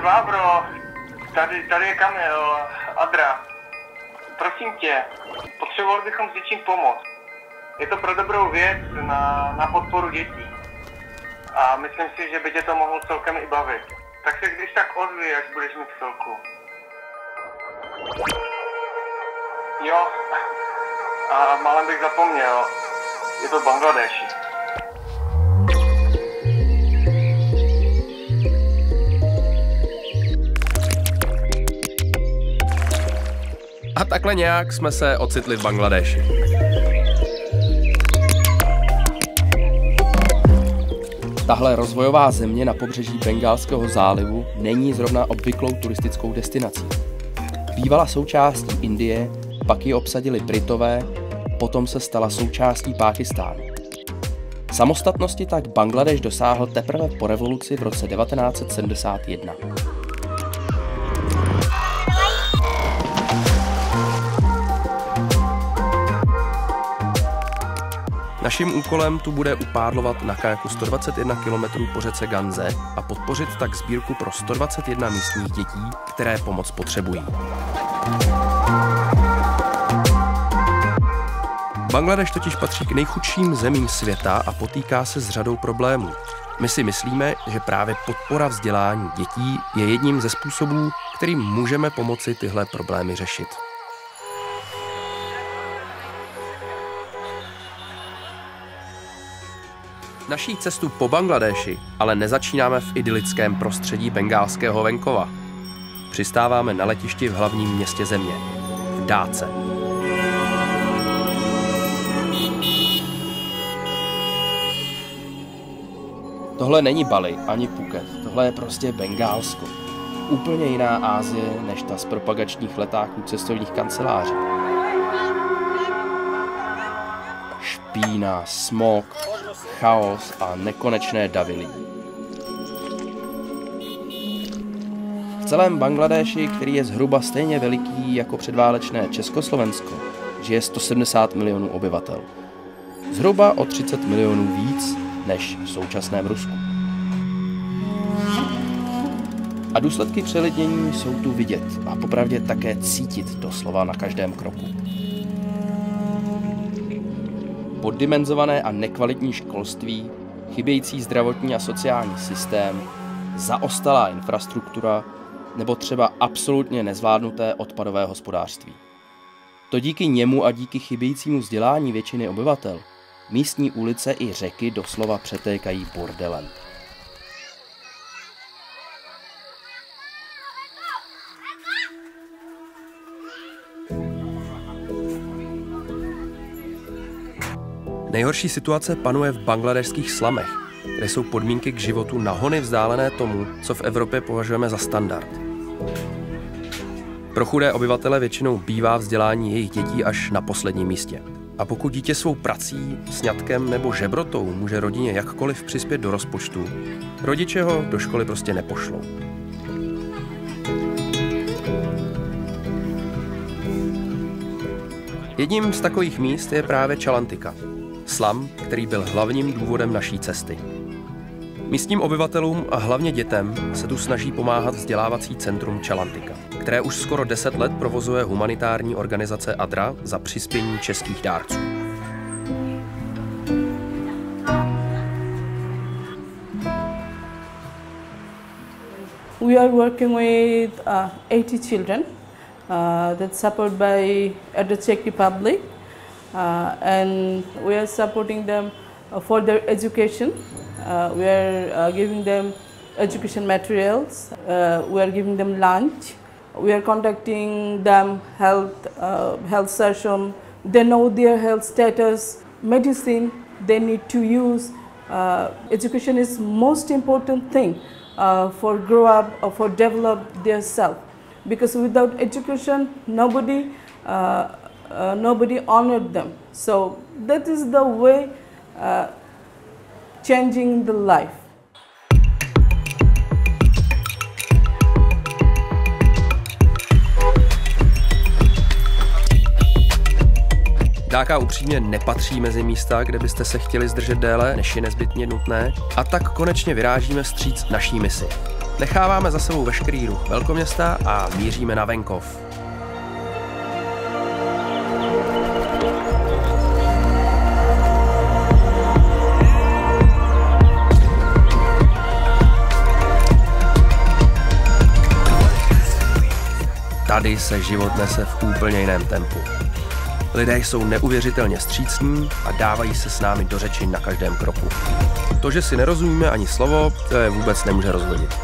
Vávro, tady je Kamil, Adra. Prosím tě, potřebovali bychom s něčím pomoct. Je to pro dobrou věc na podporu dětí. A myslím si, že by tě to mohlo celkem i bavit. Tak se když tak ozvi, až budeš mít chvilku. Jo, a málem bych zapomněl. Je to v Bangladeši. A takhle nějak jsme se ocitli v Bangladeši. Tahle rozvojová země na pobřeží Bengálského zálivu není zrovna obvyklou turistickou destinací. Bývala součástí Indie, pak ji obsadili Britové, potom se stala součástí Pákistánu. Samostatnosti tak Bangladeš dosáhl teprve po revoluci v roce 1971. Naším úkolem tu bude upádlovat na kajaku 121 km po řece Ganze a podpořit tak sbírku pro 121 místních dětí, které pomoc potřebují. Bangladeš totiž patří k nejchudším zemím světa a potýká se s řadou problémů. My si myslíme, že právě podpora vzdělání dětí je jedním ze způsobů, kterým můžeme pomoci tyhle problémy řešit. Naší cestu po Bangladeši ale nezačínáme v idylickém prostředí bengálského venkova. Přistáváme na letišti v hlavním městě země, v Dáce. Tohle není Bali ani Phuket, tohle je prostě Bengálsko. Úplně jiná Asie než ta z propagačních letáků cestovních kanceláří. Špína, smog, chaos a nekonečné davy lidí. V celém Bangladéši, který je zhruba stejně veliký jako předválečné Československo, žije 170 milionů obyvatel. Zhruba o 30 milionů víc než v současném Rusku. A důsledky přelidnění jsou tu vidět a popravdě také cítit doslova na každém kroku. Poddimenzované a nekvalitní školství, chybějící zdravotní a sociální systém, zaostalá infrastruktura nebo třeba absolutně nezvládnuté odpadové hospodářství. To díky němu a díky chybějícímu vzdělání většiny obyvatel místní ulice i řeky doslova přetékají bordelem. Nejhorší situace panuje v bangladešských slamech, kde jsou podmínky k životu na hony vzdálené tomu, co v Evropě považujeme za standard. Pro chudé obyvatele většinou bývá vzdělání jejich dětí až na posledním místě. A pokud dítě svou prací, sňatkem nebo žebrotou může rodině jakkoliv přispět do rozpočtu, rodiče ho do školy prostě nepošlou. Jedním z takových míst je právě Chalantika, slam, který byl hlavním důvodem naší cesty. Místním obyvatelům a hlavně dětem se tu snaží pomáhat vzdělávací centrum Chalantika, které už skoro 10 let provozuje humanitární organizace ADRA za přispění českých dárců. We are working with 80 children that's supported by the Czech Republic, and we are supporting them for their education. We are giving them education materials. We are giving them lunch. We are conducting them health session. They know their health status, medicine they need to use. Education is most important thing for grow up or for develop their self. Because without education, nobody honored them. So that is the way changing the life. Dáka upřímně nepatří mezi místa, kde byste se chtěli zdržet déle, než je nezbytně nutné, a tak konečně vyrážíme vstříc naší misi. Necháváme za sebou veškerý ruch velkoměsta a míříme na venkov. Tady se život nese v úplně jiném tempu. Lidé jsou neuvěřitelně vstřícní a dávají se s námi do řeči na každém kroku. To, že si nerozumíme ani slovo, to je vůbec nemůže rozhodit.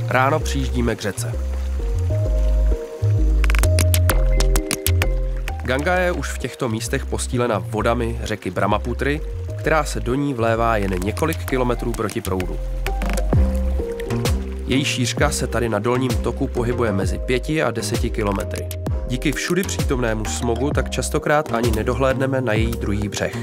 Ráno přijíždíme k řece. Ganga je už v těchto místech postílena vodami řeky Brahmaputry, která se do ní vlévá jen několik kilometrů proti proudu. Její šířka se tady na dolním toku pohybuje mezi 5 a 10 kilometry. Díky všudy přítomnému smogu tak častokrát ani nedohlédneme na její druhý břeh.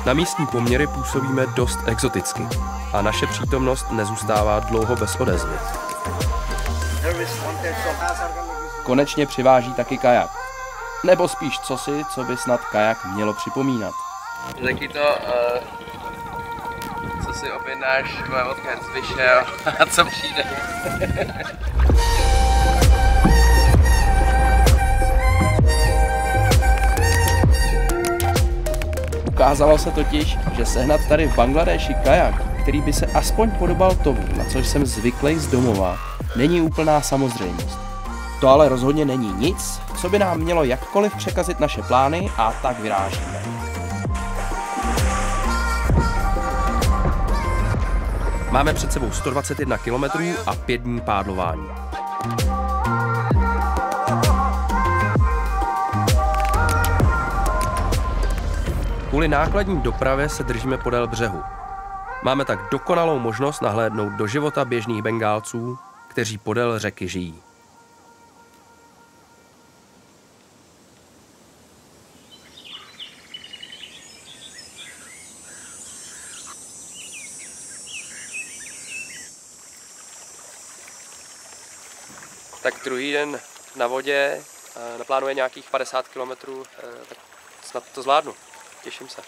Na místní poměry působíme dost exoticky a naše přítomnost nezůstává dlouho bez odezvy. Konečně přiváží taky kajak. Nebo spíš cosi, co by snad kajak mělo připomínat. Taky to, co si objednáš, odkud jsi vyšel a co přijde. Ukázalo se totiž, že sehnat tady v Bangladeši kajak, který by se aspoň podobal tomu, na což jsem zvyklý z domova, není úplná samozřejmost. To ale rozhodně není nic, co by nám mělo jakkoliv překazit naše plány, a tak vyrážíme. Máme před sebou 121 km a 5 dní pádlování. Kvůli nákladní dopravě se držíme podél břehu. Máme tak dokonalou možnost nahlédnout do života běžných Bengálců, kteří podél řeky žijí. Tak druhý den na vodě, naplánuje nějakých 50 km, tak snad to zvládnu. Těším se.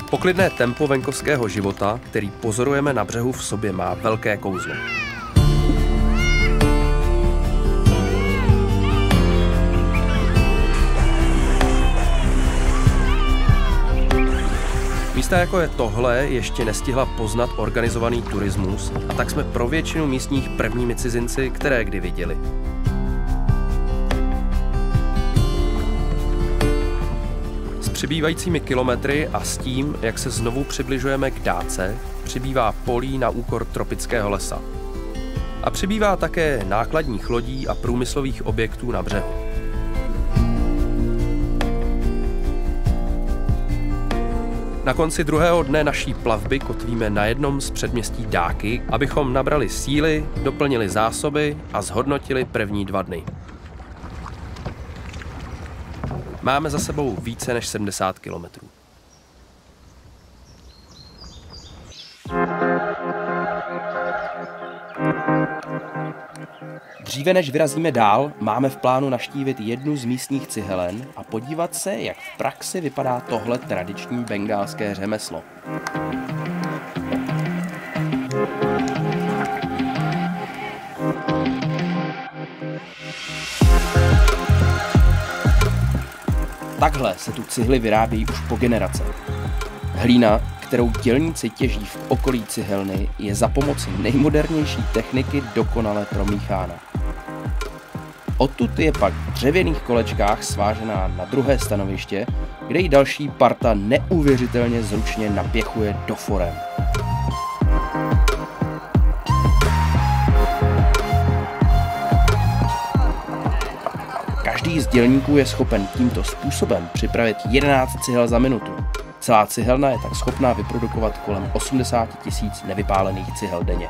Poklidné tempo venkovského života, který pozorujeme na břehu, v sobě má velké kouzlo. Místa jako je tohle ještě nestihla poznat organizovaný turismus, a tak jsme pro většinu místních prvními cizinci, které kdy viděli. S přibývajícími kilometry a s tím, jak se znovu přibližujeme k Dáce, přibývá polí na úkor tropického lesa. A přibývá také nákladních lodí a průmyslových objektů na břehu. Na konci druhého dne naší plavby kotvíme na jednom z předměstí Dáky, abychom nabrali síly, doplnili zásoby a zhodnotili první 2 dny. Máme za sebou více než 70 kilometrů. Dříve než vyrazíme dál, máme v plánu navštívit jednu z místních cihelen a podívat se, jak v praxi vypadá tohle tradiční bengálské řemeslo. Takhle se tu cihly vyrábějí už po generace. Hlína, kterou dělníci těží v okolí cihelny, je za pomoci nejmodernější techniky dokonale promíchána. Odtud je pak v dřevěných kolečkách svážená na druhé stanoviště, kde ji další parta neuvěřitelně zručně napěchuje do forem. Každý z dělníků je schopen tímto způsobem připravit 11 cihel za minutu. Celá cihelna je tak schopná vyprodukovat kolem 80 000 nevypálených cihel denně.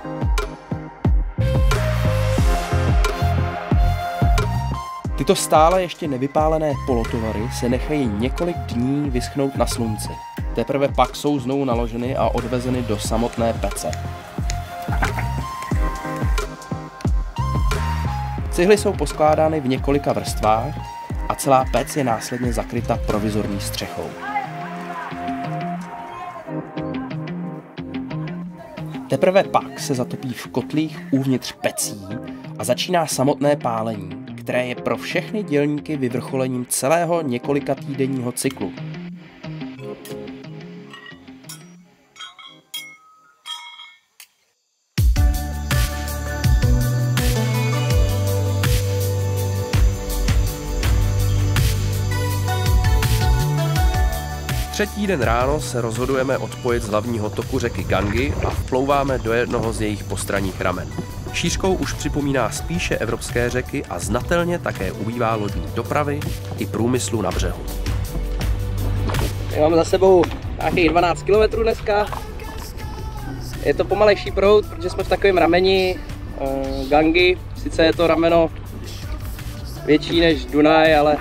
Tyto stále ještě nevypálené polotovary se nechají několik dní vyschnout na slunci. Teprve pak jsou znovu naloženy a odvezeny do samotné pece. Cihly jsou poskládány v několika vrstvách a celá pec je následně zakryta provizorní střechou. Teprve pak se zatopí v kotlích uvnitř pecí a začíná samotné pálení, které je pro všechny dělníky vyvrcholením celého několikatýdenního cyklu. Třetí den ráno se rozhodujeme odpojit z hlavního toku řeky Gangy a vplouváme do jednoho z jejich postranních ramen. Šířkou už připomíná spíše evropské řeky a znatelně také ubývá lodní dopravy i průmyslu na břehu. Máme za sebou nějakých 12 km dneska. Je to pomalejší proud, protože jsme v takovém rameni Gangy. Sice je to rameno větší než Dunaj, ale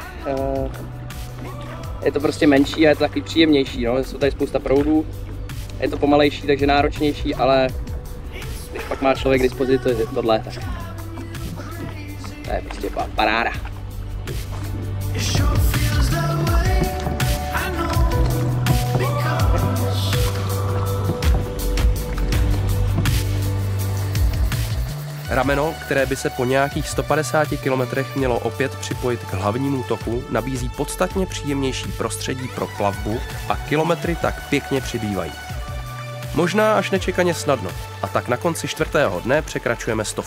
je to prostě menší a je to takový příjemnější. No. Jsou tady spousta proudů, je to pomalejší, takže náročnější, ale když pak má člověk k dispozici tohle, tak to je prostě paráda. Rameno, které by se po nějakých 150 kilometrech mělo opět připojit k hlavnímu toku, nabízí podstatně příjemnější prostředí pro plavbu a kilometry tak pěkně přibývají. Možná až nečekaně snadno, a tak na konci 4. dne překračujeme 100.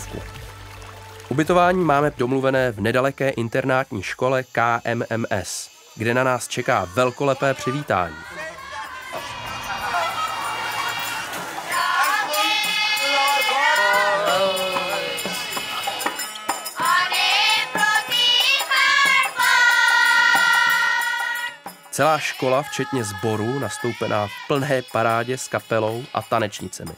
Ubytování máme domluvené v nedaleké internátní škole KMMS, kde na nás čeká velkolepé přivítání. Celá škola, včetně sboru, nastoupená v plné parádě s kapelou a tanečnicemi.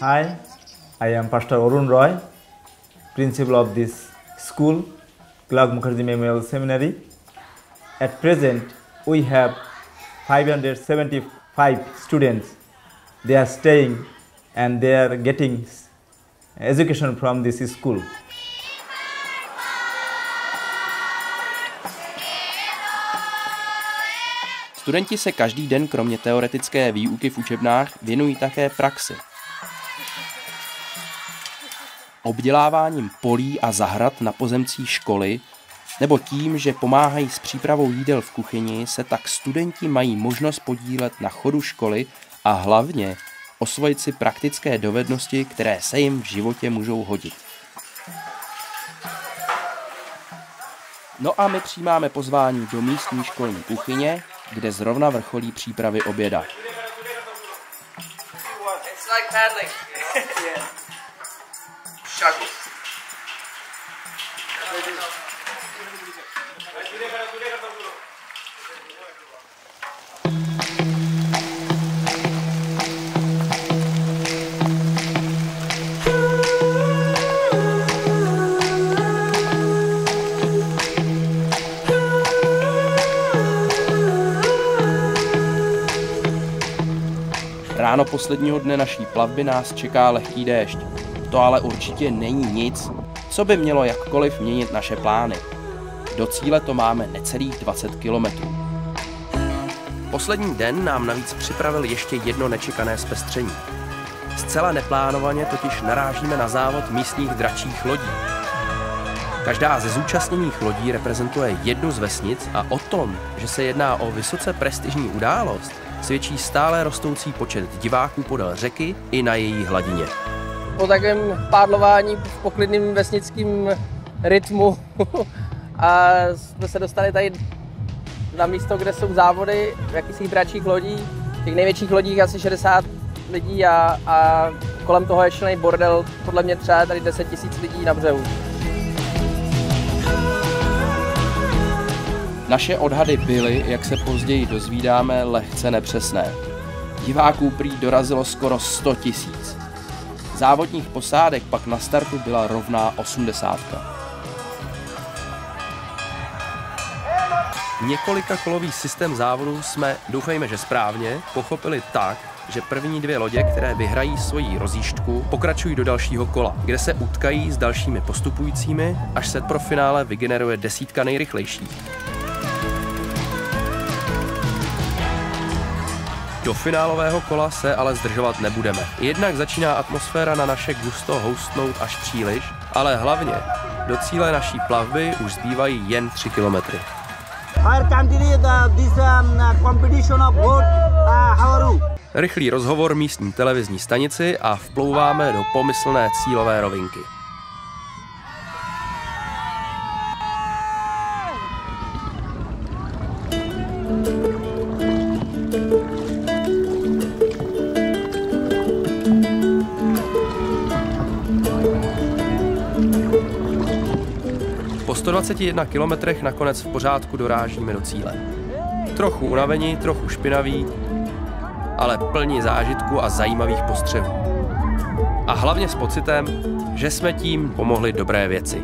Hi, I am Pastor Arun Roy, principal of this school, Clark Mukherjee Memorial Seminary. At present, we have 575 students. They are staying and they are getting education from this school. Studenti se každý den kromě teoretické výuky v učebnách věnují také praxi. Obděláváním polí a zahrad na pozemcích školy nebo tím, že pomáhají s přípravou jídel v kuchyni, se tak studenti mají možnost podílet na chodu školy a hlavně osvojit si praktické dovednosti, které se jim v životě můžou hodit. No a my přijímáme pozvání do místní školní kuchyně, kde zrovna vrcholí přípravy oběda. Ráno posledního dne naší plavby nás čeká lehký déšť. To ale určitě není nic, co by mělo jakkoliv měnit naše plány. Do cíle to máme necelých 20 kilometrů. Poslední den nám navíc připravil ještě jedno nečekané zpestření. Zcela neplánovaně totiž narážíme na závod místních dračích lodí. Každá ze zúčastněných lodí reprezentuje jednu z vesnic a o tom, že se jedná o vysoce prestižní událost, svědčí stále rostoucí počet diváků podél řeky i na její hladině. Po takovém pádlování v poklidném vesnickém rytmu a jsme se dostali tady na místo, kde jsou závody v jakýchsi dračích lodí. V těch největších lodích asi 60 lidí a kolem toho je šílený bordel, podle mě třeba tady 10 000 lidí na břehu. Naše odhady byly, jak se později dozvídáme, lehce nepřesné. Diváků prý dorazilo skoro 100 000. Závodních posádek pak na startu byla rovná 80. Několikakolový systém závodu jsme, doufejme, že správně, pochopili tak, že první 2 lodě, které vyhrají svoji rozjížďku, pokračují do dalšího kola, kde se utkají s dalšími postupujícími, až se pro finále vygeneruje 10 nejrychlejších. Do finálového kola se ale zdržovat nebudeme. Jednak začíná atmosféra na naše gusto houstnout až příliš, ale hlavně do cíle naší plavby už zbývají jen 3 kilometry. Rychlý rozhovor místní televizní stanici a vplouváme do pomyslné cílové rovinky. Po 121 kilometrech nakonec v pořádku dorážíme do cíle. Trochu unavení, trochu špinaví, ale plní zážitku a zajímavých postřehů. A hlavně s pocitem, že jsme tím pomohli dobré věci.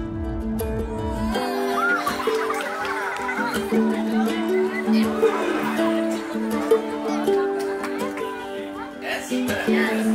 Yes.